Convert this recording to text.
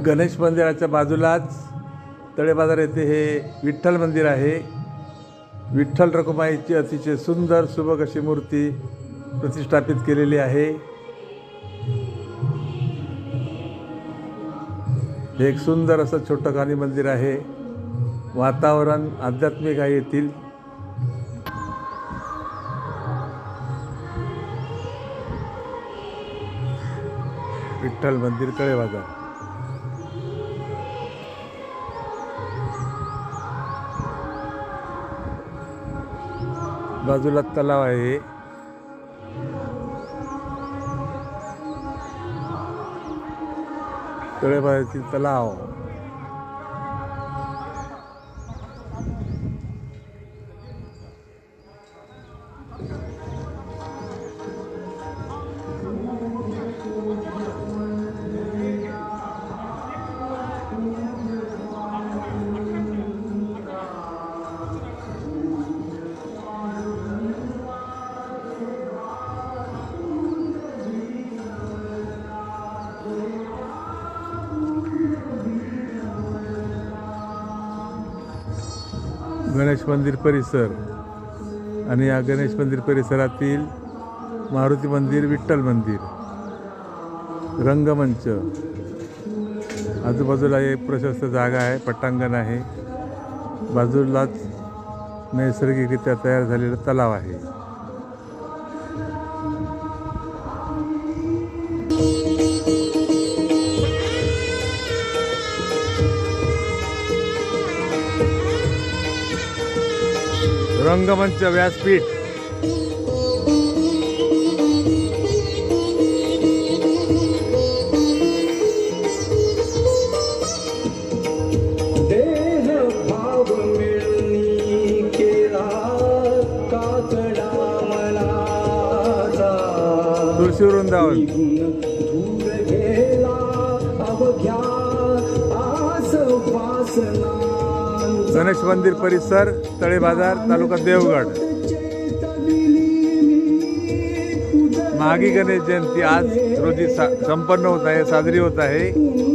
गणेश मंदिराच्या बाजूलाच तळेबाजार येथे हे विठ्ठल मंदिर आहे. विठ्ठल रखुमाईची अतिशय सुंदर सुबक अशी मूर्ती प्रतिष्ठापित केलेली आहे. हे एक सुंदर असं छोटंखानी मंदिर आहे. वातावरण आध्यात्मिक आहे येथील. विठ्ठल मंदिर तळेबाजार. बाजूला तलाव आहे. तळेबाजारतील तलाव. गणेश मंदिर परिसर आणि या गणेश मंदिर परिसरातील मारुती मंदिर, विठ्ठल मंदिर, रंगमंच, आजूबाजूला एक प्रशस्त जागा आहे, पटांगण आहे. बाजूलाच नैसर्गिकरित्या तयार झालेला तलाव आहे. रंगमंच व्यासपीठ. देह भाव मिळनी केला काकडा मनाचा. तुळशी वृंदावन. दूर गेला अवघ्या आस वासना. गणेश मंदिर परिसर, तळेबाजार, तालुका देवगड. माघी गणेश जयंती आज रोजी संपन्न होत आहे, साजरी होत आहे.